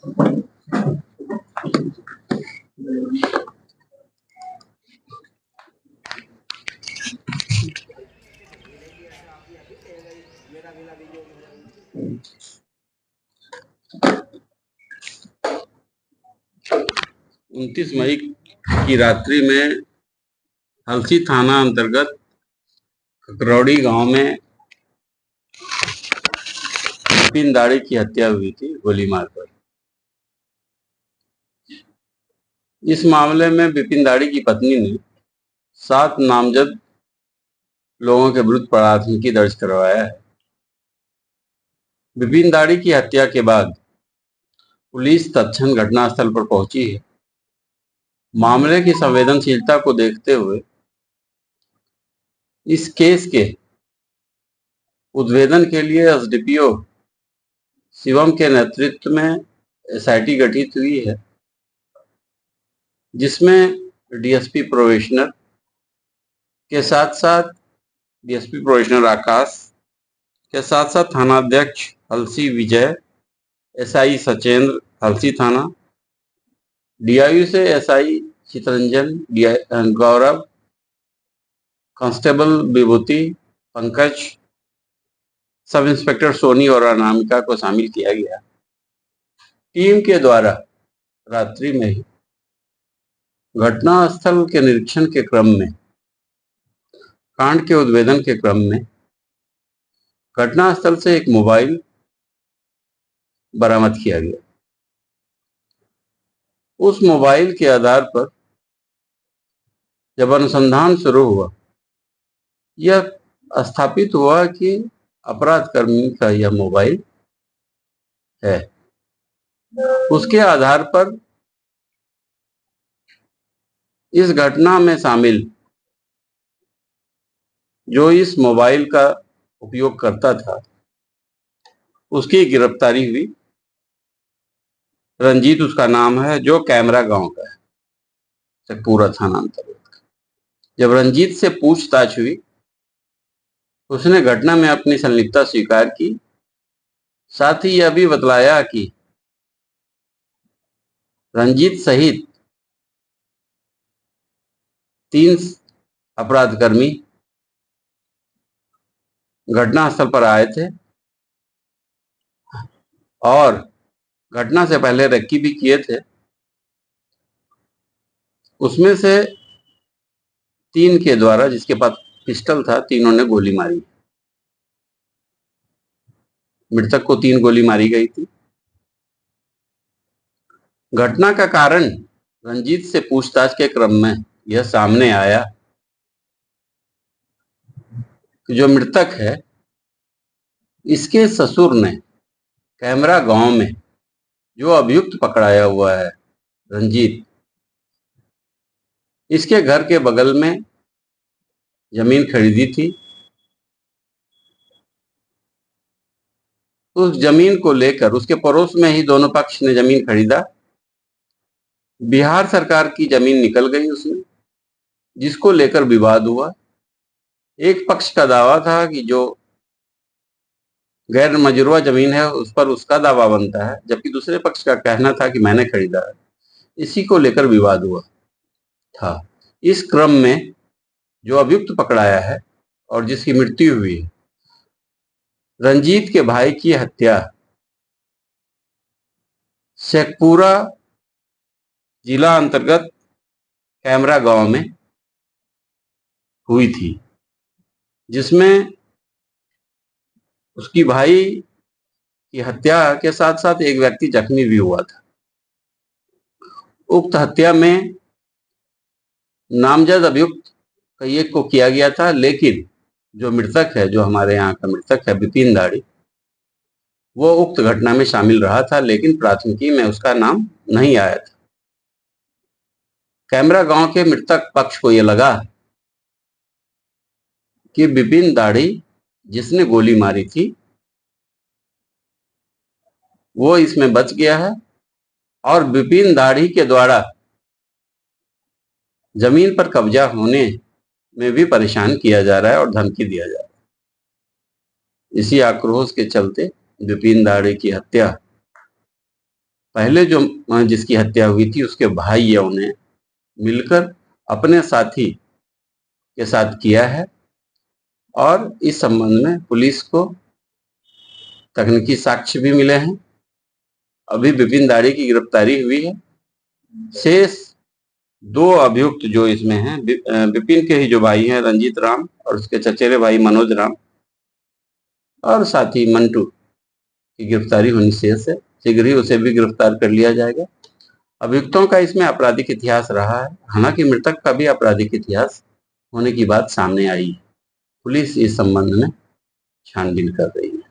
उनतीस मई की रात्रि में हलसी थाना अंतर्गत खकरौड़ी गांव में बिपिन दाड़ी की हत्या हुई थी गोली मारकर। इस मामले में बिपिन दाड़ी की पत्नी ने 7 नामजद लोगों के विरुद्ध प्राथमिकी दर्ज करवाया है। बिपिन दाड़ी की हत्या के बाद पुलिस तत्क्षण घटनास्थल पर पहुंची है। मामले की संवेदनशीलता को देखते हुए इस केस के उद्भेदन के लिए एसडीपीओ शिवम के नेतृत्व में एसआईटी गठित हुई है, जिसमें डीएसपी प्रोबेशनर के साथ साथ डीएसपी प्रोबेशनर आकाश के साथ साथ थानाध्यक्ष हलसी विजय, एसआई सचेंद्र हलसी थाना, डीआईयू से एसआई चितरंजन, गौरव, कांस्टेबल विभूति, पंकज, सब इंस्पेक्टर सोनी और अनामिका को शामिल किया गया। टीम के द्वारा रात्रि में ही घटनास्थल के निरीक्षण के क्रम में, कांड के उद्भेदन के क्रम में घटनास्थल से एक मोबाइल बरामद किया गया। उस मोबाइल के आधार पर जब अनुसंधान शुरू हुआ, यह स्थापित हुआ कि अपराधकर्मी का यह मोबाइल है। उसके आधार पर इस घटना में शामिल जो इस मोबाइल का उपयोग करता था, उसकी गिरफ्तारी हुई। रंजीत उसका नाम है, जो कैमरा गांव का है, पूरा थाना अंतर्गत। जब रंजीत से पूछताछ हुई, उसने घटना में अपनी संलिप्तता स्वीकार की। साथ ही यह भी बतलाया कि रंजीत सहित 3 अपराधकर्मी घटनास्थल पर आए थे और घटना से पहले रेकी भी किए थे। उसमें से 3 के द्वारा, जिसके पास पिस्टल था, तीनों ने गोली मारी। मृतक को 3 गोली मारी गई थी। घटना का कारण रंजीत से पूछताछ के क्रम में यह सामने आया कि जो मृतक है, इसके ससुर ने कैमरा गांव में जो अभियुक्त पकड़ाया हुआ है रंजीत, इसके घर के बगल में जमीन खरीदी थी। उस जमीन को लेकर उसके पड़ोस में ही दोनों पक्ष ने जमीन खरीदा। बिहार सरकार की जमीन निकल गई उसमें, जिसको लेकर विवाद हुआ। एक पक्ष का दावा था कि जो गैर मजरूआ जमीन है उस पर उसका दावा बनता है, जबकि दूसरे पक्ष का कहना था कि मैंने खरीदा है। इसी को लेकर विवाद हुआ था। इस क्रम में जो अभियुक्त पकड़ाया है और जिसकी मृत्यु हुई है, रंजीत के भाई की हत्या शेखपुरा जिला अंतर्गत कैमरा गांव में हुई थी, जिसमें उसकी भाई की हत्या के साथ साथ एक व्यक्ति जख्मी भी हुआ था। उक्त हत्या में नामजद अभियुक्त कई एक को किया गया था, लेकिन जो मृतक है, जो हमारे यहाँ का मृतक है बिपिन दाड़ी, वो उक्त घटना में शामिल रहा था, लेकिन प्राथमिकी में उसका नाम नहीं आया था। कैमरा गांव के मृतक पक्ष को यह लगा कि बिपिन दाड़ी जिसने गोली मारी थी वो इसमें बच गया है और बिपिन दाड़ी के द्वारा जमीन पर कब्जा होने में भी परेशान किया जा रहा है और धमकी दिया जा रहा है। इसी आक्रोश के चलते बिपिन दाड़ी की हत्या पहले जो जिसकी हत्या हुई थी उसके भाई या उन्हें मिलकर अपने साथी के साथ किया है और इस संबंध में पुलिस को तकनीकी साक्ष्य भी मिले हैं। अभी विपिन दाड़ी की गिरफ्तारी हुई है। शेष 2 अभियुक्त जो इसमें हैं, विपिन के ही जो भाई हैं रंजीत राम और उसके चचेरे भाई मनोज राम और साथ ही मंटू की गिरफ्तारी होनी शेष है। शीघ्र ही उसे भी गिरफ्तार कर लिया जाएगा। अभियुक्तों का इसमें आपराधिक इतिहास रहा है, हालांकि मृतक का भी आपराधिक इतिहास होने की बात सामने आई है। पुलिस इस संबंध में छानबीन कर रही है।